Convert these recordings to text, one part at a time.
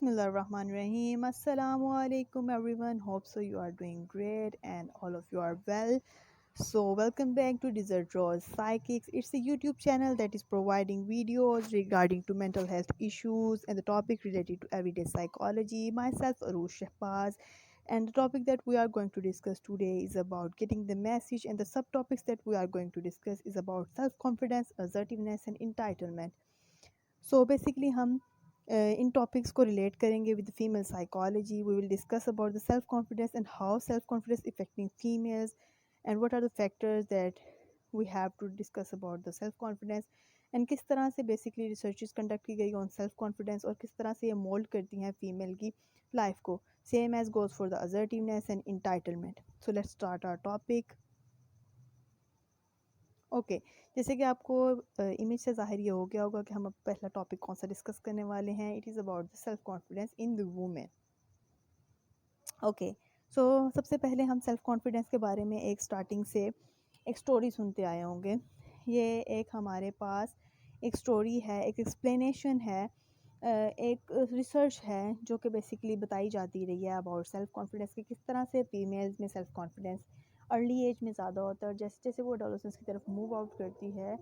Bismillahirrahmanirrahim. Assalamu alaikum everyone. Hope so you are doing great and all of you are well. So welcome back to Desert Rose Psychics. It's a YouTube channel that is providing videos regarding to mental health issues and the topic related to everyday psychology. Myself Arush Shahbaz, and the topic that we are going to discuss today is about getting the message, and the subtopics that we are going to discuss is about self-confidence, assertiveness and entitlement. So basically हम इन topics को relate करेंगे with female psychology. We will discuss about the self confidence and how self confidence affecting females and what are the factors that we have to discuss about the self confidence and किस तरह से basically researches conduct की गई on self confidence और किस तरह से ये मोल्ड करती हैं फीमेल की लाइफ को. Same as goes for the assertiveness and entitlement. So let's start our topic. Okay जैसे कि आपको इमेज से ज़ाहिर ये हो गया होगा कि हम अब पहला टॉपिक कौन सा डिस्कस करने वाले हैं. It is about the self confidence in the women. Okay so सबसे पहले हम सेल्फ कॉन्फिडेंस के बारे में एक स्टार्टिंग से एक स्टोरी सुनते आए होंगे. ये एक हमारे पास एक स्टोरी है, एक एक्सप्लेनेशन है, एक रिसर्च है जो कि बेसिकली बताई जाती रही है अबाउट सेल्फ कॉन्फिडेंस की किस तरह से फीमेल्स में सेल्फ कॉन्फिडेंस अर्ली एज में ज़्यादा होता है और जैसे जैसे वो एडोलेसेंस की तरफ मूव आउट करती है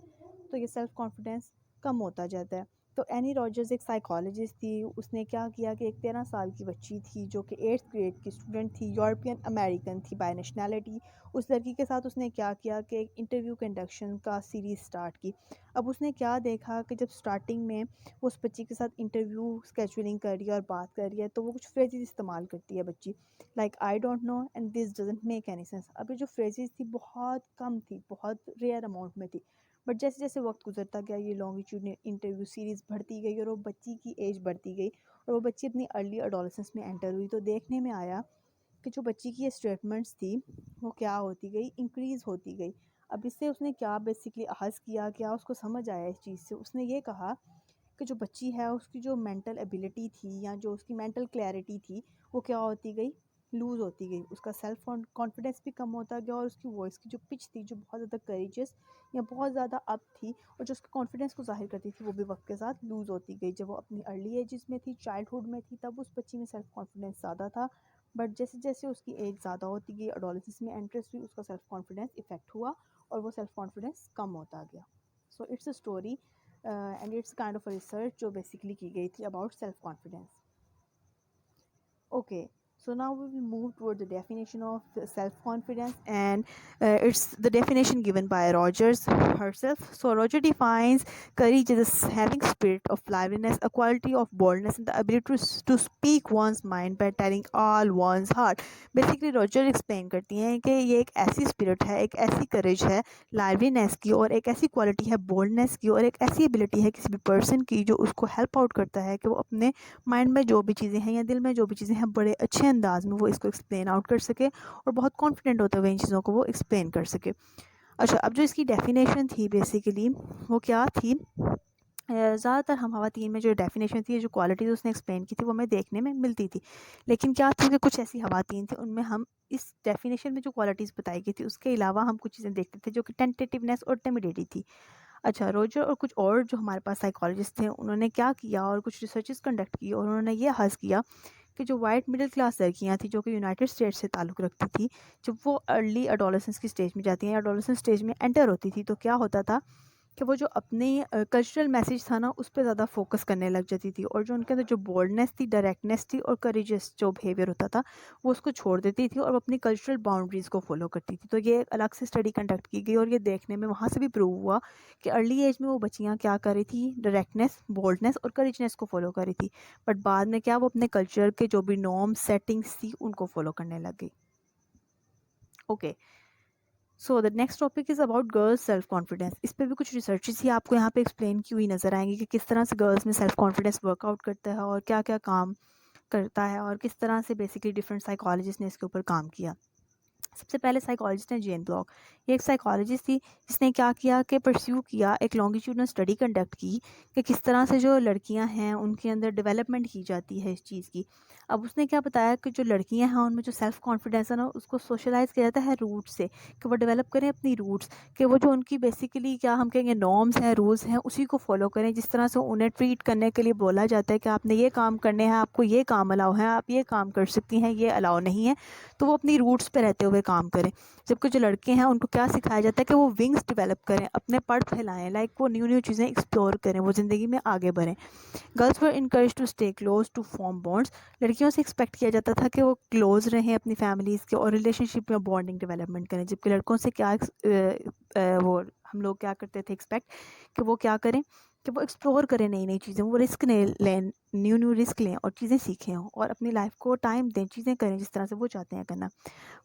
तो ये सेल्फ कॉन्फिडेंस कम होता जाता है. तो एनी रॉजर्स एक साइकोलॉजिस्ट थी. उसने क्या किया कि एक 13 साल की बच्ची थी जो कि 8th ग्रेड की स्टूडेंट थी, यूरोपियन अमेरिकन थी बाय नेशनैलिटी. उस लड़की के साथ उसने क्या किया कि एक इंटरव्यू कंडक्शन का सीरीज़ स्टार्ट की. अब उसने क्या देखा कि जब स्टार्टिंग में वो उस बच्ची के साथ इंटरव्यू स्केजुलिंग कर रही है और बात कर रही है तो वो कुछ फ्रेजेस इस्तेमाल करती है बच्ची, like I don't know and this doesn't make any sense. अब ये जो फ्रेजेस थी बहुत कम थी, बहुत रेयर अमाउंट में थी. बट जैसे जैसे वक्त गुजरता गया ये लॉन्गिट्यूड इंटरव्यू सीरीज़ बढ़ती गई और वो बच्ची की एज बढ़ती गई और वो बच्ची अपनी अर्ली अडोलेसेंस में एंटर हुई. तो देखने में आया कि जो बच्ची की ये स्टेटमेंट्स थी वो क्या होती गई, इंक्रीज़ होती गई. अब इससे उसने क्या बेसिकली अहज़ किया, क्या उसको समझ आया इस चीज़ से. उसने ये कहा कि जो बच्ची है उसकी जो मेंटल एबिलिटी थी या जो उसकी मेंटल क्लैरिटी थी वो क्या होती गई, लूज़ होती गई. उसका सेल्फ कॉन्फिडेंस भी कम होता गया और उसकी वॉइस की जो पिच थी जो बहुत ज़्यादा करेजियस या बहुत ज़्यादा अप थी और जो उसके कॉन्फिडेंस को ज़ाहिर करती थी वो भी वक्त के साथ लूज़ होती गई. जब वो अपनी अर्ली एजेस में थी, चाइल्डहुड में थी, तब उस बच्ची में सेल्फ कॉन्फिडेंस ज़्यादा था. बट जैसे जैसे उसकी एज ज़्यादा होती गई, एडोलेसेंस में एंट्रेंस हुई, उसका सेल्फ कॉन्फिडेंस इफेक्ट हुआ और वो सेल्फ कॉन्फिडेंस कम होता गया. So it's a story and it's kind of a research जो बेसिकली की गई थी about self confidence. Okay, so now we will move toward the definition of self-confidence, and it's the definition given by Rogers herself. So Roger defines courage as having spirit of liveliness, a quality of boldness, and the ability to speak one's mind by telling all one's heart. Basically, Roger explain करती हैं कि ये एक ऐसी spirit है, एक ऐसी courage है लाइवलीनेस की, और एक ऐसी क्वालिटी है बोल्डनेस की, और एक ऐसी एबिलिटी है किसी भी पर्सन की जो उसको हेल्प आउट करता है कि वो अपने माइंड में जो भी चीज़ें हैं या दिल में जो भी चीज़ें हैं बड़े अच्छे अंदाज में वो इसको एक्सप्लेन आउट कर सके और बहुत कॉन्फिडेंट होते हुए इन चीज़ों को वो एक्सप्लेन कर सके. अच्छा, अब जो इसकी डेफिनेशन थी बेसिकली वो क्या थी. ज़्यादातर हम खवातीन में जो डेफिनेशन थी, जो क्वालिटीज़ उसने एक्सप्लेन की थी वो हमें देखने में मिलती थी. लेकिन क्या था कि कुछ ऐसी खवातीन थी उनमें हम इस डेफिनेशन में जो क्वालिटीज़ बताई गई थी उसके अलावा हम कुछ चीज़ें देखते थे जो कि टेंटेटिवनेस और टिमिडिटी थी. अच्छा, रोजर और कुछ और जो हमारे पास साइकोलॉजिस्ट थे उन्होंने क्या किया और कुछ रिसर्चेस कंडक्ट की और उन्होंने ये हज़ किया कि जो वाइट मिडिल क्लास लड़कियां थी जो कि यूनाइटेड स्टेट्स से ताल्लुक़ रखती थी, जब वो अर्ली एडोलेसेंस की स्टेज में जाती हैं, एडोलेसेंस स्टेज में एंटर होती थी, तो क्या होता था कि वो जो अपने कल्चरल मैसेज था ना उस पे ज़्यादा फोकस करने लग जाती थी और जो उनके अंदर जो बोल्डनेस थी, डायरेक्टनेस थी और करेजियस जो बिहेवियर होता था वो उसको छोड़ देती थी और वो अपनी कल्चरल बाउंड्रीज़ को फॉलो करती थी. तो ये एक अलग से स्टडी कंडक्ट की गई और ये देखने में वहाँ से भी प्रूव हुआ कि अर्ली एज में वो बच्चियाँ क्या कर रही थी, डायरेक्टनेस, बोल्डनेस और करेजनेस को फॉलो कर रही थी. बट बाद में क्या वो अपने कल्चर के जो भी नॉर्म सेटिंग्स थी उनको फॉलो करने लग गई. Okay, so the next topic is about girls self confidence. इस पर भी कुछ रिसर्चेस ही आपको यहाँ पे एक्सप्लेन की हुई नज़र आएंगी कि किस तरह से गर्ल्स में सेल्फ कॉन्फिडेंस वर्कआउट करता है और क्या क्या काम करता है और किस तरह से बेसिकली डिफरेंट साइकोलॉजिस्ट ने इसके ऊपर काम किया. सबसे पहले साइकोलॉजिस्ट हैं जेन ब्लॉक। ये एक साइकोलॉजिस्ट थी जिसने क्या किया कि परस्यू किया, एक लॉन्गिट्यूडनल स्टडी कंडक्ट की कि किस तरह से जो लड़कियां हैं उनके अंदर डेवलपमेंट की जाती है इस चीज़ की। अब उसने क्या बताया कि जो लड़कियां हैं उनमें जो सेल्फ कॉन्फिडेंस है ना उसको सोशलाइज किया जाता है रूट से, कि वो डेवलप करें अपनी रूट्स, कि वो जो उनकी बेसिकली क्या हम कहेंगे नॉर्म्स हैं, रूल्स हैं, उसी को फॉलो करें। जिस तरह से उन्हें ट्रीट करने के लिए बोला जाता है कि आपने ये काम करने हैं, आपको ये काम अलाउ है, आप ये काम कर सकती हैं, ये अलाउ नहीं है, तो वो अपनी रूट्स पे रहते हुए काम करें। जबकि जो लड़के हैं उनको क्या सिखाया जाता है कि वो विंग्स डेवलप करें, अपने पर फैलाएं, लाइक वो न्यू न्यू चीज़ें एक्सप्लोर करें, वो ज़िंदगी में आगे बढ़ें। Girls were encourage to stay close to form bonds. लड़कियों से एक्सपेक्ट किया जाता था कि वो क्लोज रहें अपनी फैमिलीज़ के और रिलेशनशिप में बॉन्डिंग डेवलपमेंट करें। जबकि लड़कों से क्या वो हम लोग क्या करते थे एक्सपेक्ट कि वो क्या करें, कि वो एक्सप्लोर करें नई नई चीज़ें, वो रिस्क लें, न्यू न्यू रिस्क लें और चीज़ें सीखें और अपनी लाइफ को टाइम दें, चीज़ें करें जिस तरह से वो चाहते हैं करना।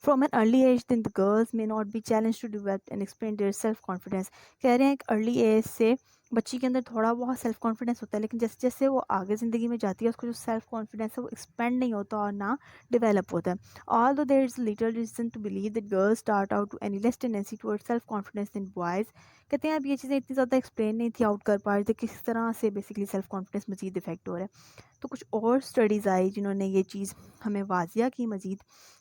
From an early age, then the girls may not be challenged to develop and expand their self confidence। कह रहे हैं एक अर्ली एज से बच्ची के अंदर थोड़ा बहुत सेल्फ कॉन्फिडेंस होता है, लेकिन जैसे जैसे वो आगे ज़िंदगी में जाती है उसको जो सेल्फ कॉन्फिडेंस है वो एक्सपेंड नहीं होता और ना डेवलप होता है। Although there is little reason to believe that girls start out to any less tendency toward self confidence than boys. कहते हैं अब ये चीज़ें इतनी ज़्यादा एक्सप्लेन नहीं थी आउट कर पा रहे थे किस तरह से बेसिकली सेल्फ कॉन्फिडेंस मजीद इफेक्ट हो रहा है। तो कुछ और स्टडीज़ आई जिन्होंने ये चीज़ हमें वाजिया की मज़ीद,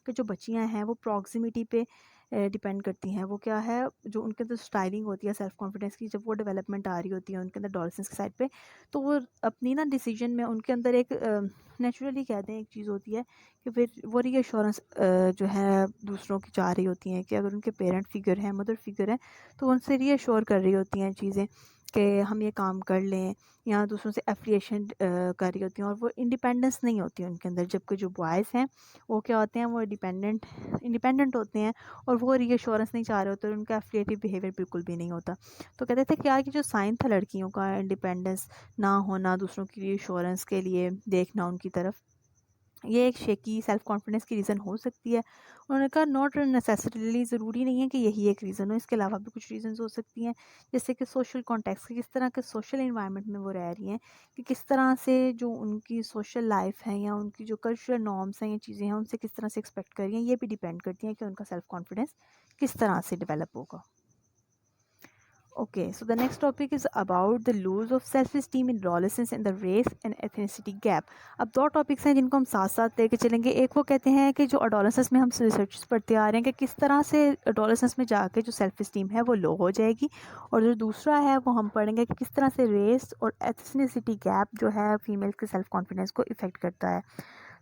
कि जो बच्चियां हैं वो प्रॉक्सिमिटी पे डिपेंड करती हैं। वो क्या है, जो उनके अंदर स्टाइलिंग होती है सेल्फ कॉन्फिडेंस की, जब वो डेवलपमेंट आ रही होती है उनके अंदर डोलसेंस की साइड पे, तो वो अपनी ना डिसीजन में उनके अंदर एक नेचुरली कहते हैं एक चीज़ होती है कि फिर वो रीअश्योरेंस जो है दूसरों की चाह रही होती हैं, कि अगर उनके पेरेंट फिगर हैं, मदर फिगर है, तो उनसे रीअश्योर कर रही होती हैं चीज़ें कि हम ये काम कर लें, या दूसरों से एफिलिएशन कर रही होती हैं, और वो इंडिपेंडेंस नहीं होती है उनके अंदर। जबकि जो बॉयज़ हैं वो क्या होते हैं, वो इंडिपेंडेंट होते हैं और वो रीअश्योरेंस नहीं चाह रहे होते और उनका एफिलिएटिव बिहेवियर बिल्कुल भी नहीं होता। तो कहते थे क्या कि जो साइन था लड़कियों का इंडिपेंडेंस ना होना, दूसरों की रीअश्योरेंस के लिए देखना उनकी तरफ, ये एक शेकी सेल्फ कॉन्फिडेंस की रीज़न हो सकती है। उन्होंने कहा नॉट नेसेसरीली, ज़रूरी नहीं है कि यही एक रीज़न हो, इसके अलावा भी कुछ रीज़न्स हो सकती हैं। जैसे कि सोशल कॉन्टेक्स्ट, किस तरह के सोशल इन्वायरमेंट में वो रह रही हैं, कि किस तरह से जो उनकी सोशल लाइफ है या उनकी जो कल्चरल नॉर्म्स हैं या चीज़ें हैं उनसे किस तरह से एक्सपेक्ट कर रही हैं, ये भी डिपेंड करती हैं कि उनका सेल्फ कॉन्फिडेंस किस तरह से डेवलप होगा। Okay, so the next topic is about the lose of self-esteem in adolescence and the race and ethnicity gap। अब दो टॉपिक्स हैं जिनको हम साथ साथ लेके चलेंगे। एक वो कहते हैं कि जो adolescence में हम रिसर्च पढ़ते आ रहे हैं कि किस तरह से adolescence में जाके जो सेल्फ इस्टीम है वो लो हो जाएगी, और जो दूसरा है वो हम पढ़ेंगे कि किस तरह से रेस और एथनिसिटी गैप जो है फीमेल के सेल्फ कॉन्फिडेंस को इफ़ेक्ट करता है।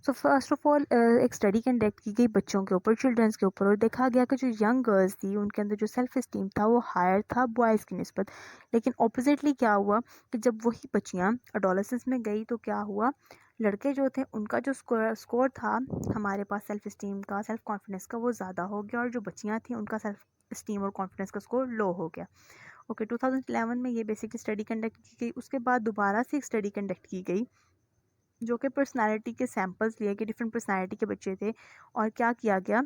सो फर्स्ट ऑफ ऑल एक स्टडी कंडक्ट की गई बच्चों के ऊपर, चिल्ड्रंस के ऊपर, और देखा गया कि जो यंग गर्ल्स थी उनके अंदर जो सेल्फ इस्टीम था वो हायर था बॉयज़ की निस्बत। लेकिन ऑपोजिटली क्या हुआ कि जब वही बच्चियाँ अडोलेसेंस में गई तो क्या हुआ, लड़के जो थे उनका जो स्कोर था हमारे पास सेल्फ इस्टीम का, सेल्फ कॉन्फिडेंस का, वो ज़्यादा हो गया, और जो बच्चियाँ थी उनका सेल्फ इस्टीम और कॉन्फिडेंस का स्कोर लो हो गया। ओके, 2011 में ये बेसिकली स्टडी कंडक्ट की गई। उसके बाद दोबारा से एक स्टडी कंडक्ट की गई जो कि पर्सनालिटी के सैंपल्स लिए गए, डिफरेंट पर्सनालिटी के बच्चे थे, और क्या किया गया,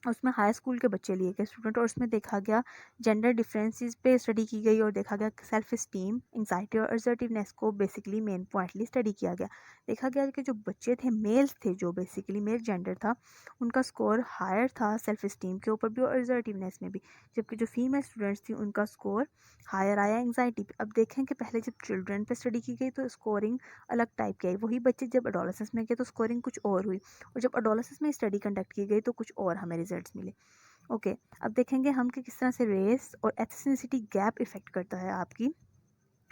उसमें हाई स्कूल के बच्चे लिए गए स्टूडेंट, और उसमें देखा गया जेंडर डिफरेंसेस पे स्टडी की गई, और देखा गया सेल्फ इस्टीम, एंग्जाइटी और असर्टिवनेस को बेसिकली मेन पॉइंटली स्टडी किया गया। देखा गया कि जो बच्चे थे, मेल्स थे, जो बेसिकली मेल जेंडर था, उनका स्कोर हायर था सेल्फ इस्टीम के ऊपर भी और असर्टिवनेस में भी। जबकि जो फीमेल स्टूडेंट्स थी उनका स्कोर हायर आया एंग्जाइटी पे। अब देखें कि पहले जब चिल्ड्रन पे स्टडी की गई तो स्कोरिंग अलग टाइप की आई, वही बच्चे जब अडोलेसेंस में गए तो स्कोरिंग कुछ और हुई, और जब अडोलेसेंस में स्टडी कंडक्ट की गई तो कुछ और हमें रिजल्ट्स मिले। ओके, अब देखेंगे हम कि किस तरह से रेस और एथनिसिटी गैप इफेक्ट करता है आपकी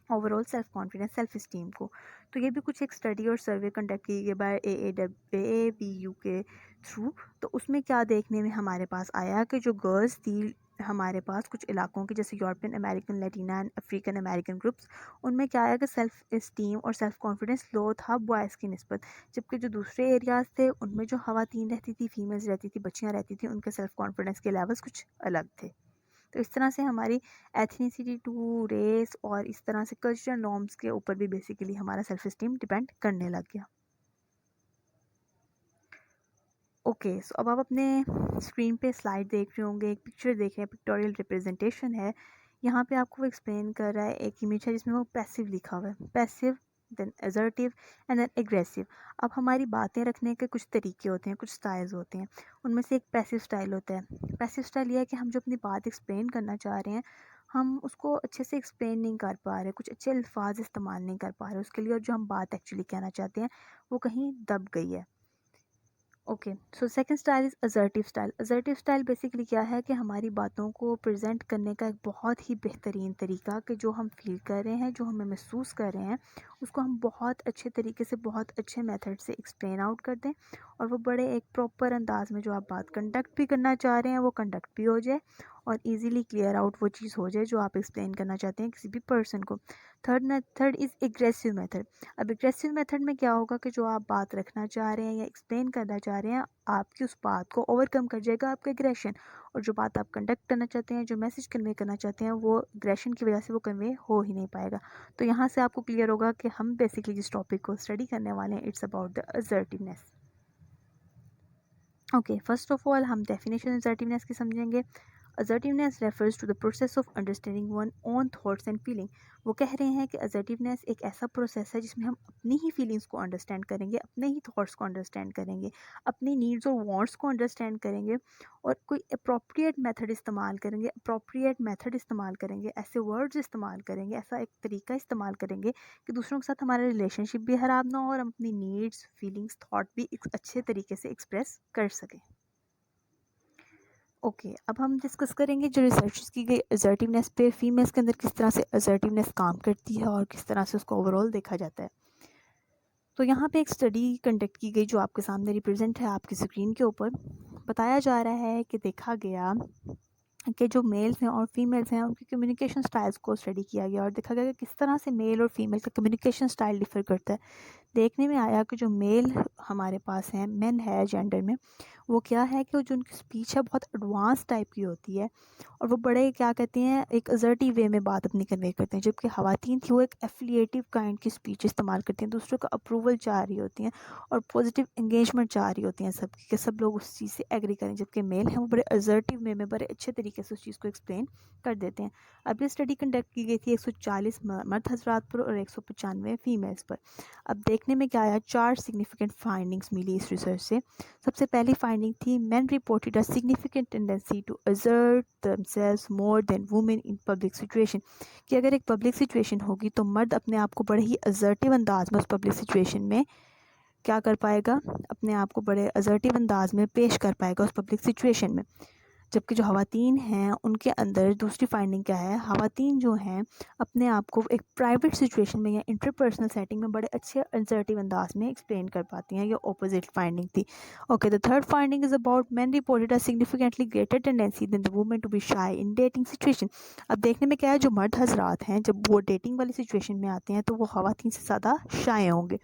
overall self confidence, self esteem को। तो ये भी कुछ एक स्टडी और सर्वे कंडक्ट की गई बाय AABU के थ्रू। तो उसमें क्या देखने में हमारे पास आया कि जो गर्ल्स थी हमारे पास कुछ इलाकों की, जैसे European American, Latina and African American groups, उनमें क्या आया कि सेल्फ इस्टीम और सेल्फ कॉन्फिडेंस लो था बॉयज़ की निस्बत। जबकि जो दूसरे एरियाज़ थे उनमें जो ख़वातीन रहती थी, फीमेल्स रहती थी, बच्चियाँ रहती थी, उनके सेल्फ कॉन्फिडेंस के लेवल्स कुछ अलग थे। तो इस तरह से हमारी एथनिसिटी टू रेस और इस तरह से कल्चरल नॉर्म्स के ऊपर भी बेसिकली हमारा सेल्फ इस्टीम डिपेंड करने लग गया। ओके, सो अब आप अपने स्क्रीन पे स्लाइड देख रहे होंगे, एक पिक्चर देख रहे हैं, पिक्टोरियल रिप्रेजेंटेशन है। यहाँ पे आपको एक्सप्लेन कर रहा है, एक इमेज है जिसमें वो पैसिव लिखा हुआ है। Passive then assertive and then aggressive. अब हमारी बातें रखने के कुछ तरीके होते हैं, कुछ स्टाइल्स होते हैं। उनमें से एक पैसिव स्टाइल होता है। पैसिव स्टाइल यह है कि हम जो अपनी बात एक्सप्लेन करना चाह रहे हैं, हम उसको अच्छे से एक्सप्लेन नहीं कर पा रहे, कुछ अच्छे अल्फाज इस्तेमाल नहीं कर पा रहे उसके लिए, और जो हम बात एक्चुअली कहना चाहते हैं वो कहीं दब गई है। Okay, so second style is assertive style. Assertive style basically क्या है कि हमारी बातों को प्रेजेंट करने का एक बहुत ही बेहतरीन तरीका, कि जो हम फील कर रहे हैं, जो हमें महसूस कर रहे हैं, उसको हम बहुत अच्छे तरीके से, बहुत अच्छे मेथड से एक्सप्लेन आउट कर दें, और वो बड़े एक प्रॉपर अंदाज में जो आप बात कंडक्ट भी करना चाह रहे हैं वो कंडक्ट भी हो जाए, और ईज़िली क्लियर आउट वो चीज़ हो जाए जो आप एक्सप्लेन करना चाहते हैं किसी भी पर्सन को। Third is aggressive method. अब एग्रेसिव मेथड में क्या होगा कि जो आप बात रखना चाह रहे हैं या एक्सप्लेन करना चाह रहे हैं, आपकी उस बात को ओवरकम कर जाएगा आपका एग्रेशन, और जो बात आप कंडक्ट करना चाहते हैं, जो मैसेज कन्वे करना चाहते हैं, वो एग्रेशन की वजह से वो कन्वे हो ही नहीं पाएगा। तो यहाँ से आपको क्लियर होगा कि हम बेसिकली जिस टॉपिक को स्टडी करने वाले हैं, it's about the assertiveness. Okay, first of all हम डेफिनेशन असर्टिवनेस की समझेंगे। Assertiveness refers to the process of understanding one own thoughts and feeling. वो कह रहे हैं कि असर्टिवनेस एक ऐसा प्रोसेस है जिसमें हम अपनी ही फीलिंग्स को अंडरस्टैंड करेंगे, अपने ही थॉट्स को अंडरस्टैंड करेंगे, अपनी नीड्स और वांट्स को अंडरस्टैंड करेंगे, और कोई अप्रोप्रिएट मेथड इस्तेमाल करेंगे, ऐसे वर्ड्स इस्तेमाल करेंगे, ऐसा एक तरीका इस्तेमाल करेंगे कि दूसरों के साथ हमारा रिलेशनशिप भी ख़राब ना हो, और हम अपनी नीड्स, फीलिंग्स, थॉट भी एक अच्छे तरीके से एक्सप्रेस कर सकें। ओके, अब हम डिस्कस करेंगे जो रिसर्च की गई असर्टिवनेस पे, फीमेल्स के अंदर किस तरह से असर्टिवनेस काम करती है और किस तरह से उसको ओवरऑल देखा जाता है। तो यहाँ पे एक स्टडी कंडक्ट की गई जो आपके सामने रिप्रेजेंट है आपकी स्क्रीन के ऊपर। बताया जा रहा है कि देखा गया कि जो मेल्स हैं और फीमेल्स हैं, उनके कम्युनिकेशन स्टाइल्स को स्टडी किया गया, और देखा गया कि किस तरह से मेल और फीमेल का कम्युनिकेशन स्टाइल डिफर करता है। देखने में आया कि जो मेल हमारे पास हैं, मेन है जेंडर में, वो क्या है कि जो उनकी स्पीच है बहुत एडवांस टाइप की होती है, और वो बड़े क्या कहते हैं, एक असर्टिव वे में बात अपनी कन्वे करते हैं, जबकि ख़वातीन थी वो एक एफिलिएटिव काइंड की स्पीच इस्तेमाल करती हैं, दूसरों का अप्रूवल चाह रही होती हैं, और पॉजिटिव एंगेजमेंट चाह रही होती हैं सबकी, कि सब लोग उस चीज़ से एग्री करें, जबकि मेल हैं वो बड़े असर्टिव वे में बड़े अच्छे तरीके से उस चीज़ को एक्सप्लेन कर देते हैं। अब ये स्टडी कंडक्ट की गई थी 140 मर्द हजरात पर और 195 फीमेल्स पर। अब देखने में क्या आया, 4 सिग्निफिकेंट फाइंडिंग्स मिली इस रिसर्च से। सबसे पहली फाइंडिंग थी, men reported a significant tendency to assert themselves more than women in public situation. कि अगर एक पब्लिक सिचुएशन होगी तो मर्द अपने आप को बड़े ही असर्टिव अंदाज में उस पब्लिक सिचुएशन में क्या कर पाएगा, अपने आप को बड़े असर्टिव अंदाज में पेश कर पाएगा उस पब्लिक सिचुएशन में। जबकि जो ख़वातीन हैं उनके अंदर दूसरी फाइंडिंग क्या है, ख़वातीन जो हैं अपने आप को एक प्राइवेट सिचुएशन में या इंटरपर्सनल सेटिंग में बड़े अच्छे असर्टिव अंदाज में एक्सप्लेन कर पाती हैं। ये ऑपोजिट फाइंडिंग थी। Okay, the third finding is about man reported a significantly greater tendency than the women to be shy in dating situation. अब देखने में क्या है, जो मर्द हजरात हैं जब वो डेटिंग वाली सिचुएशन में आते हैं तो वो ख़वातीन से ज़्यादा शाय होंगे।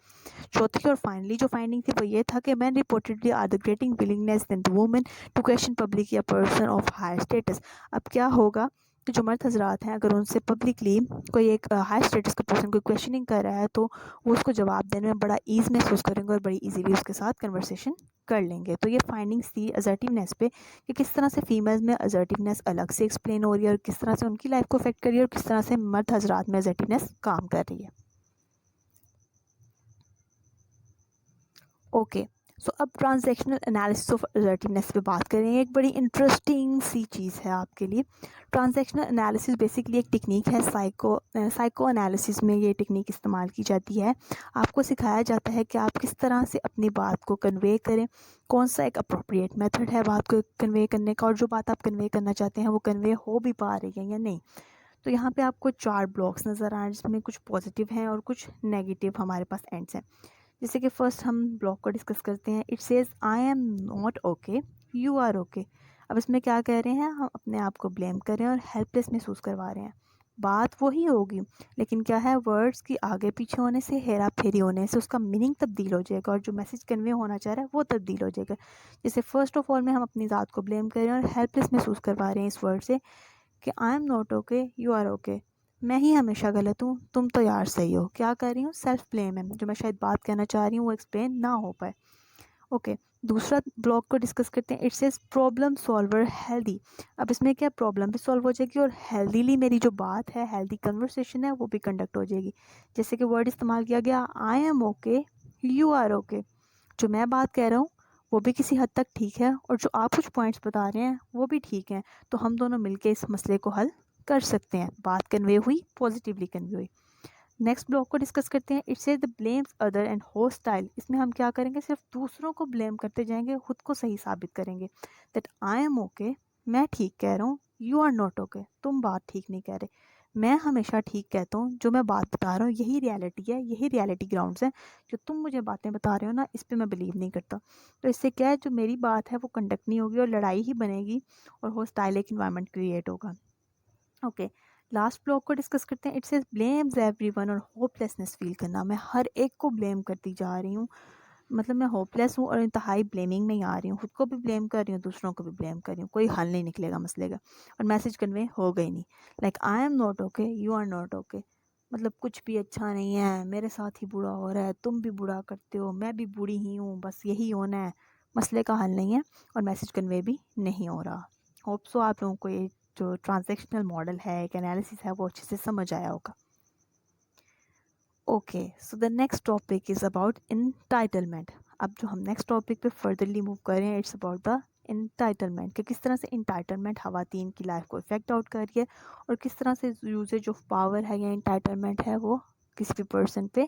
चौथी और फाइनली जो फाइंडिंग थी वो ये था कि man reportedly are the greater willingness than the women to question public या पर्सन ऑफ हायर स्टेटस। अब क्या होगा कि जो मर्द हजरात हैं अगर उनसे पब्लिकली कोई एक हाई स्टेटस का पर्सन कोई क्वेश्चनिंग कर रहा है तो वो उसको जवाब देने में बड़ा ईज महसूस करेंगे और बड़ी इजीली उसके साथ कन्वर्सेशन कर लेंगे। तो ये फाइंडिंग्स थी असर्टिवनेस पे, कि किस तरह से फीमेल्स में असर्टिवनेस अलग से एक्सप्लेन हो रही है और किस तरह से उनकी लाइफ को अफेक्ट कर रही है और किस तरह से मर्द हजरात में असर्टिवनेस काम कर रही है। ओके, सो अब ट्रांजैक्शनल एनालिसिस ऑफ असर्टिवनेस पे बात करेंगे। एक बड़ी इंटरेस्टिंग सी चीज़ है आपके लिए। ट्रांजैक्शनल एनालिसिस बेसिकली एक टेक्निक है, साइको एनालिसिस में ये टेक्निक इस्तेमाल की जाती है। आपको सिखाया जाता है कि आप किस तरह से अपनी बात को कन्वे करें, कौन सा एक अप्रोप्रिएट मेथड है बात को कन्वे करने का, और जो बात आप कन्वे करना चाहते हैं वो कन्वे हो भी पा रही है या नहीं। तो यहाँ पे आपको 4 ब्लॉक्स नज़र आ रहे हैं जिसमें कुछ पॉजिटिव हैं और कुछ नेगेटिव हमारे पास एंड्स हैं। जैसे कि फ़र्स्ट हम ब्लॉक को डिस्कस करते हैं। It says I am not okay, you are okay. अब इसमें क्या कह रहे हैं, हम अपने आप को ब्लेम कर रहे हैं और हेल्पलेस महसूस करवा रहे हैं। बात वही होगी लेकिन क्या है, वर्ड्स की आगे पीछे होने से, हेरा फेरी होने से उसका मीनिंग तब्दील हो जाएगा और जो मैसेज कन्वे होना चाह रहा है वो तब्दील हो जाएगा। जैसे फ़र्स्ट ऑफ ऑल में हम अपनी ज़ात को ब्लेम कर रहे हैं और हेल्पलेस महसूस करवा रहे हैं इस वर्ड से कि I am not okay, you are okay. मैं ही हमेशा गलत हूँ, तुम तो यार सही हो। क्या कर रही हूँ, सेल्फ ब्लेम है। जो मैं शायद बात कहना चाह रही हूँ वो एक्सप्लेन ना हो पाए। ओके, दूसरा ब्लॉक को डिस्कस करते हैं। It says problem solver healthy. अब इसमें क्या प्रॉब्लम भी सॉल्व हो जाएगी और हेल्दीली मेरी जो बात है, हेल्दी कन्वर्सेशन है, वो भी कंडक्ट हो जाएगी। जैसे कि वर्ड इस्तेमाल किया गया, I am okay, you are okay. जो मैं बात कह रहा हूँ वो भी किसी हद तक ठीक है और जो आप कुछ पॉइंट्स बता रहे हैं वो भी ठीक हैं, तो हम दोनों मिलके इस मसले को हल कर सकते हैं। बात कन्वे हुई, पॉजिटिवली कन्वे हुई। नेक्स्ट ब्लॉक को डिस्कस करते हैं। It says the blames other and hostile. इसमें हम क्या करेंगे, सिर्फ दूसरों को ब्लेम करते जाएंगे, खुद को सही साबित करेंगे। दैट आई एम ओके, मैं ठीक कह रहा हूँ, यू आर नॉट ओके, तुम बात ठीक नहीं कह रहे। मैं हमेशा ठीक कहता हूँ, जो मैं बात बता रहा हूँ यही रियलिटी है, यही रियलिटी ग्राउंड्स हैं। जो तुम मुझे बातें बता रहे हो ना, इस पर मैं बिलीव नहीं करता। तो इससे क्या है, जो मेरी बात है वो कंडक्ट नहीं होगी और लड़ाई ही बनेगी और होस्टाइल एक इन्वायरमेंट क्रिएट होगा। ओके, लास्ट ब्लॉक को डिस्कस करते हैं। इट सेज ब्लेम्स एवरीवन और होपलेसनेस फील करना। मैं हर एक को ब्लेम करती जा रही हूँ, मतलब मैं होपलेस हूँ और इंतहाई ब्लेमिंग में ही आ रही हूँ, खुद को भी ब्लेम कर रही हूँ, दूसरों को भी ब्लेम कर रही हूँ, कोई हल नहीं निकलेगा मसले का और मैसेज कन्वे हो गई नहीं। Like I am not okay, you are not okay, मतलब कुछ भी अच्छा नहीं है, मेरे साथ ही बुरा हो रहा है, तुम भी बुरा करते हो, मैं भी बुरी ही हूँ, बस यही होना है। मसले का हल नहीं है और मैसेज कन्वे भी नहीं हो रहा। होप सो आप लोगों को ये जो ट्रांजैक्शनल मॉडल है, एक एनालिसिस है, वो अच्छे से समझ आया होगा। Okay, so the next topic is about entitlement. अब जो हम नेक्स्ट टॉपिक पे फर्दरली मूव कर रहे हैं, इट्स अबाउट द इंटाइटलमेंट, कि किस तरह से इंटाइटलमेंट खवातीन की लाइफ को इफेक्ट आउट कर रही है और किस तरह से यूजेज ऑफ पावर है या इंटाइटलमेंट है वो किसी भी पर्सन पे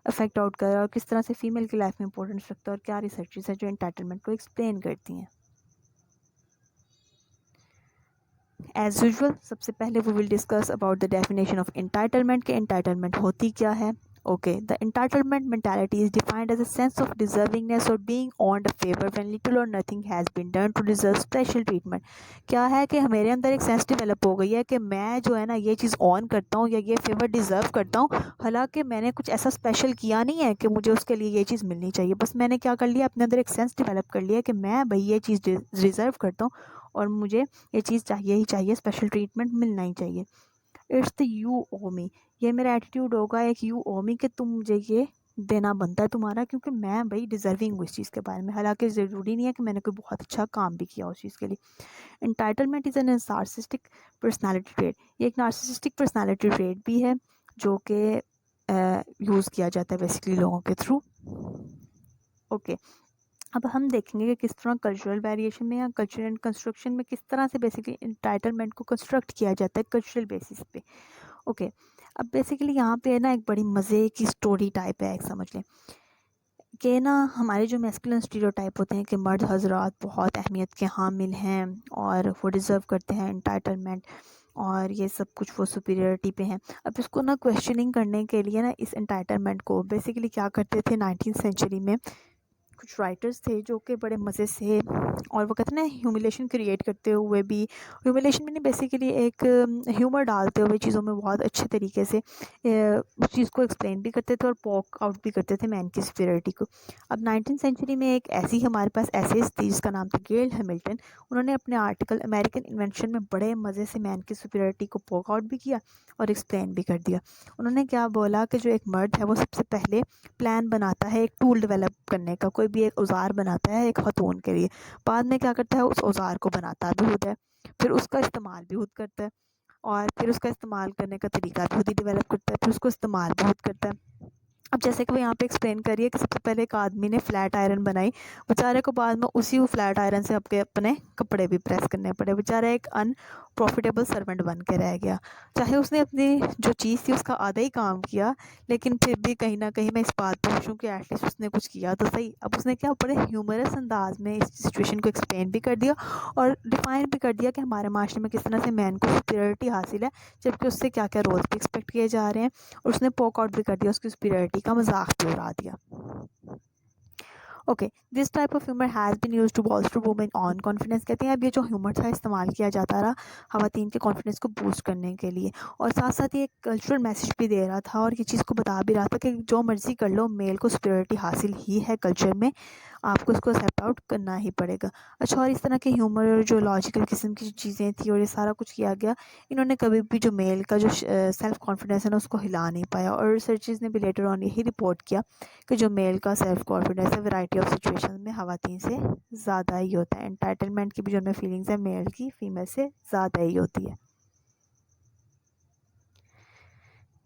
इफेक्ट आउट कर रहा है और किस तरह से फीमेल की लाइफ में इंपॉर्टेंस रखता है और क्या रिसर्चेस है जो इंटाइटलमेंट को एक्सप्लेन करती हैं। एज यूजल, सबसे पहले we will discuss about the definition of entitlement, कि एंटाइटलमेंट होती क्या है। Okay, the entitlement mentality is defined as a sense of deservingness और being on a favour when little और nothing has been done to deserve special treatment. क्या है कि मेरे अंदर एक सेंस डेवलप हो गई है कि मैं जो है ना ये चीज़ ऑन करता हूँ या ये फेवर डिज़र्व करता हूँ, हालांकि मैंने कुछ ऐसा स्पेशल किया नहीं है कि मुझे उसके लिए ये चीज़ मिलनी चाहिए। बस मैंने क्या कर लिया, अपने अंदर एक सेंस डेवलप कर लिया कि मैं भाई ये चीज़ डिज़र्व करता हूँ और मुझे ये चीज़ चाहिए ही चाहिए, स्पेशल ट्रीटमेंट मिलना ही चाहिए। इट्स द यू ओ मी, ये मेरा एटीट्यूड होगा एक यू ओ मी, कि तुम मुझे ये देना बनता है तुम्हारा, क्योंकि मैं भाई डिजर्विंग हूँ इस चीज़ के बारे में, हालांकि ज़रूरी नहीं है कि मैंने कोई बहुत अच्छा काम भी किया उस चीज़ के लिए। Entitlement is an narcissistic personality trait, ये एक नार्सिसिस्टिक पर्सनैलिटी ट्रेट भी है जो कि यूज़ किया जाता है बेसिकली लोगों के थ्रू। ओके, अब हम देखेंगे कि किस तरह कल्चरल वेरिएशन में या कल्चर एंड कंस्ट्रक्शन में किस तरह से बेसिकली इंटाइटलमेंट को कंस्ट्रक्ट किया जाता है कल्चरल बेसिस पे। ओके, अब बेसिकली यहाँ पे है ना एक बड़ी मज़े की स्टोरी टाइप है, एक समझ लें कि ना हमारे जो मैस्कुलिन स्टीरियोटाइप होते हैं कि मर्द हजरात बहुत अहमियत के हामिल हैं और वो डिज़र्व करते हैं इंटाइटलमेंट और ये सब कुछ वो सुपीरियरिटी पे हैं। अब इसको ना क्वेश्चनिंग करने के लिए ना इस इंटाइटलमेंट को बेसिकली क्या करते थे 19th सेंचुरी में, कुछ राइटर्स थे जो कि बड़े मज़े से और वो कहते हैं ना ह्यूमिलेशन क्रिएट करते हुए भी, ह्यूमिलेशन में नहीं बेसिकली एक ह्यूमर डालते हुए चीज़ों में बहुत अच्छे तरीके से उस चीज़ को एक्सप्लेन भी करते थे और पॉक आउट भी करते थे मैन की सुपीरियरिटी को। अब 19th सेंचुरी में एक ऐसी हमारे पास एसेज थी जिसका नाम था गेल हैमिल्टन। उन्होंने अपने आर्टिकल अमेरिकन इन्वेंशन में बड़े मज़े से मैन की सुपीरियरिटी को पॉक आउट भी किया और एक्सप्लेन भी कर दिया। उन्होंने क्या बोला कि जो एक मर्द है वो सबसे पहले प्लान बनाता है एक टूल डेवलप करने का, कोई भी एक औज़ार बनाता है एक खतून के लिए, बाद में क्या करता है उस औज़ार को बनाता भी खुद है, फिर उसका इस्तेमाल भी खुद करता है और फिर उसका इस्तेमाल करने का तरीका भी खुद ही डेवलप करता है, फिर उसको इस्तेमाल भी खुद करता है। अब जैसे कि वो यहाँ पे एक्सप्लेन करिए कि सबसे पहले एक आदमी ने फ्लैट आयरन बनाई, बेचारे को बाद में उसी फ्लैट आयरन से अपने कपड़े भी प्रेस करने पड़े, बेचारा एक अनप्रॉफिटेबल सर्वेंट बन के रह गया। चाहे उसने अपनी जो चीज़ थी उसका आधा ही काम किया, लेकिन फिर भी कहीं ना कहीं मैं इस बात पर खुश हूँ कि एटलीस्ट उसने कुछ किया तो सही। अब उसने क्या बड़े ह्यूमरस अंदाज में इस सिचुएशन को एक्सप्लेन भी कर दिया और डिफाइन भी कर दिया कि हमारे माशरे में किस तरह से मैन को सुपीरियरिटी हासिल है, जबकि उससे क्या क्या रोल्स भी एक्सपेक्ट किए जा रहे हैं, और उसने पॉक आउट भी कर दिया, उसकी सुपीरियरिटी का मजाक भी उड़ा दिया। Okay, this type of humour has been used to bolster women on confidence. कहते हैं अब ये जो ह्यूमर था इस्तेमाल किया जाता रहा ख़वातीन के कॉन्फिडेंस को बूस्ट करने के लिए, और साथ साथ ये एक कल्चरल मैसेज भी दे रहा था और ये चीज़ को बता भी रहा था कि जो मर्ज़ी कर लो मेल को सुपीरियरिटी हासिल ही है कल्चर में, आपको इसको एक्सेप्ट आउट करना ही पड़ेगा। अच्छा, और इस तरह के ह्यूमर और जो लॉजिकल किस्म की जो चीज़ें थी और ये सारा कुछ किया गया, इन्होंने कभी भी जो मेल का जो सेल्फ कॉन्फिडेंस है ना उसको हिला नहीं पाया। और रिसर्चर्स ने भी लेटर ऑन यही रिपोर्ट किया कि जो मेल का सेल्फ कॉन्फिडेंस है वैरायटी ऑफ सिचुएशन में ख़वातीन से ज़्यादा ही होता है। एंटाइटलमेंट की भी जो उनमें फीलिंग्स है मेल की फीमेल से ज़्यादा ही होती है।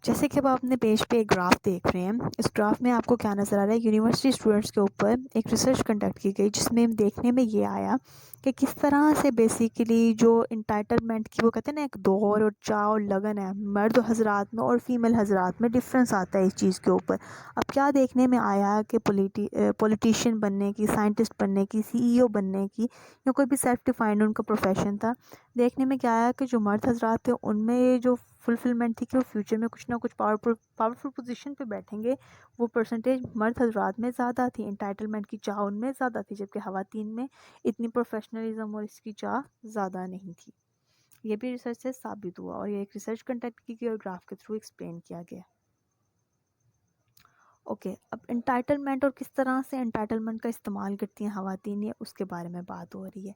जैसे कि अब आप अपने पेज पे एक ग्राफ देख रहे हैं, इस ग्राफ में आपको क्या नज़र आ रहा है, यूनिवर्सिटी स्टूडेंट्स के ऊपर एक रिसर्च कंडक्ट की गई जिसमें देखने में ये आया कि किस तरह से बेसिकली जो इंटाइटलमेंट की वो कहते हैं ना एक दौर और चाव और लगन है मर्द हजरात में और फीमेल हजरात में डिफरेंस आता है इस चीज़ के ऊपर। अब क्या देखने में आया कि पॉलिटिशियन बनने की, साइंटिस्ट बनने की, सीईओ बनने की या कोई भी सेल्फ डिफाइंड उनका प्रोफेशन था, देखने में क्या आया कि जो मर्द हजरात थे उनमें ये जो फुलफिलमेंट थी कि वो फ्यूचर में कुछ ना कुछ पावरफुल पोजीशन पे बैठेंगे, वो परसेंटेज मर्द हजरात में ज़्यादा थी। एंटाइटलमेंट की चाह उनमें ज़्यादा थी, जबकि ख़वातीन में इतनी प्रोफेशनलिज्म और इसकी चाह ज़्यादा नहीं थी। ये भी रिसर्च से साबित हुआ और ये एक रिसर्च कंडक्ट की गई और ग्राफ के थ्रू एक्सप्लेन किया गया। ओके, अब एंटाइटलमेंट और किस तरह से एंटाइटलमेंट का इस्तेमाल करती हैं ख़वातीन, ये उसके बारे में बात हो रही है।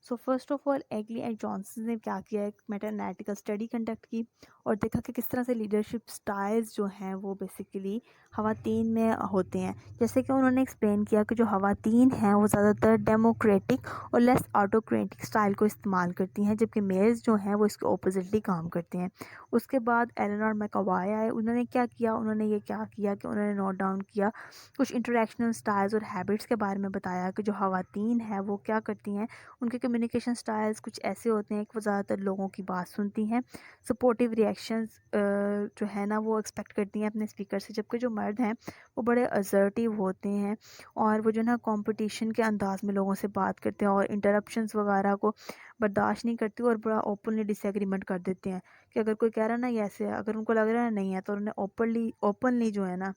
So first of all Eagly and Johnson ने क्या किया, एक मेटा एनालिटिकल स्टडी कंडक्ट की और देखा कि किस तरह से लीडरशिप स्टाइल्स जो हैं वो बेसिकली ख़वातीन में होते हैं। जैसे कि उन्होंने एक्सप्लेन किया कि जो ख़वातीन हैं वो ज़्यादातर डेमोक्रेटिक और लेस ऑटोक्रेटिक स्टाइल को इस्तेमाल करती हैं, जबकि मेल्स जो हैं वो इसके ऑपोजिटली काम करते हैं। उसके बाद एलेनोर मैकवाय आए, उन्होंने क्या किया, उन्होंने कि उन्होंने नोट डाउन किया कुछ इंटरेक्शनल स्टाइल्स और हैबिट्स के बारे में बताया कि जो ख़वातीन हैं वो क्या करती हैं, उनके कम्युनिकेशन स्टाइल्स कुछ ऐसे होते हैं कि वो ज़्यादातर लोगों की बात सुनती हैं, सपोर्टिव रिएक्शंस जो है ना वो एक्सपेक्ट करती हैं अपने स्पीकर से, जबकि जो मर्द हैं वो बड़े असर्टिव होते हैं और वो जो ना कंपटीशन के अंदाज में लोगों से बात करते हैं और इंटरप्शंस वगैरह को बर्दाश्त नहीं करती और बड़ा ओपनली डिसएग्रीमेंट कर देते हैं कि अगर कोई कह रहा है ना ये ऐसे है, अगर उनको लग रहा है नहीं है तो उन्हें ओपनली जो है ना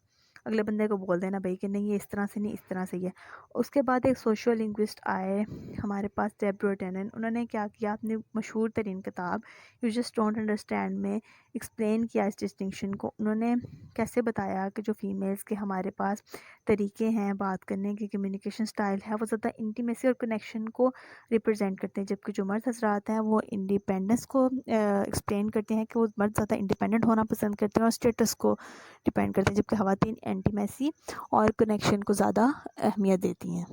अगले बंदे को बोल देना भाई कि नहीं ये इस तरह से नहीं, इस तरह से ही है। उसके बाद एक सोशल लिंग्विस्ट आए हमारे पास, डेब्रा टेनन, उन्होंने क्या किया, अपनी मशहूर तरीन किताब यू जस्ट डोंट अंडरस्टैंड में एक्सप्लेन किया इस डिस्टिंक्शन को। उन्होंने कैसे बताया कि जो फीमेल्स के हमारे पास तरीके हैं बात करने के, कम्युनिकेशन स्टाइल है, वो ज़्यादा इंटीमेसी और कनेक्शन को रिप्रेजेंट करते हैं, जबकि जो मर्द हजरात हैं वो इंडिपेंडेंस को एक्सप्लेन करते हैं कि वो मर्द ज़्यादा इंडिपेंडेंट होना पसंद करते हैं और स्टेटस को डिपेंड करते हैं, जबकि ख़वातीन इंटीमेसी और कनेक्शन को ज़्यादा अहमियत देती हैं।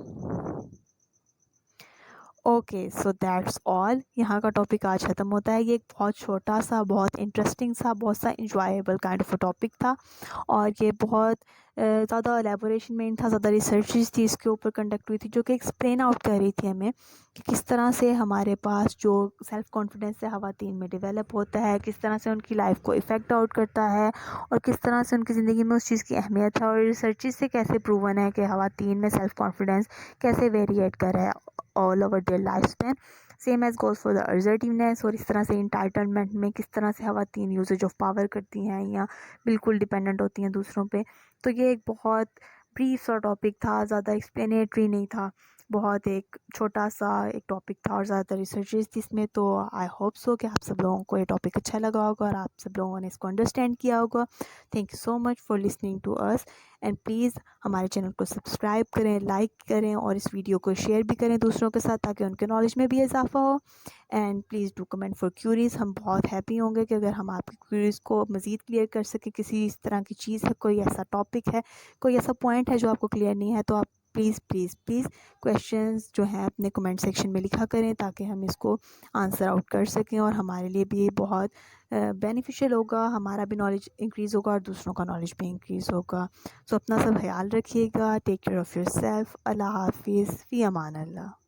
Okay, so that's all. यहाँ का टॉपिक आज ख़त्म होता है। ये एक बहुत छोटा सा, बहुत इंटरेस्टिंग सा, बहुत सा enjoyable kind of a topic था और ये बहुत ज़्यादा एलेबोरेशन में था, ज़्यादा रिसर्चेस थी इसके ऊपर कंडक्ट हुई थी जो कि एक्सप्लेन आउट कर रही थी हमें कि किस तरह से हमारे पास जो सेल्फ कॉन्फिडेंस है ख़वातीन में डेवलप होता है, किस तरह से उनकी लाइफ को इफ़ेक्ट आउट करता है और किस तरह से उनकी ज़िंदगी में उस चीज़ की अहमियत है और रिसर्चेस से कैसे प्रूवन है कि ख़वातीन में सेल्फ कॉन्फिडेंस कैसे वेरिएट कर रहा है all over their life span. Same as goes for the assertiveness, और इस तरह से इंटाइटलमेंट में किस तरह से ख़वातीन यूजेज ऑफ पावर करती हैं या बिल्कुल डिपेंडेंट होती हैं दूसरों पे। तो ये एक बहुत ब्रीफ सा टॉपिक था, ज़्यादा एक्सप्लेनेटरी नहीं था, बहुत एक छोटा सा एक टॉपिक था और ज़्यादातर रिसर्चेस थी इसमें। तो आई होप सो कि आप सब लोगों को ये टॉपिक अच्छा लगा होगा और आप सब लोगों ने इसको अंडरस्टैंड किया होगा। Thank you so much for listening to us and please हमारे चैनल को सब्सक्राइब करें, लाइक करें और इस वीडियो को शेयर भी करें दूसरों के साथ ताकि उनके नॉलेज में भी इजाफा हो। And please do comment for queries. हम बहुत हैप्पी होंगे कि अगर हम आपकी क्यूरीज़ को मज़ीद क्लियर कर सकें, किसी इस तरह की चीज़ है, कोई ऐसा टॉपिक है, कोई ऐसा पॉइंट है जो आपको क्लियर नहीं है, तो आप प्लीज़ प्लीज़ प्लीज़ क्वेश्चंस जो हैं अपने कमेंट सेक्शन में लिखा करें ताकि हम इसको आंसर आउट कर सकें और हमारे लिए भी ये बहुत बेनिफिशियल होगा, हमारा भी नॉलेज इंक्रीज़ होगा और दूसरों का नॉलेज भी इंक्रीज़ होगा। सो अपना सब ख्याल रखिएगा। Take care of yourself. अल्लाह हाफिज़। फ़ी अमान अल्लाह।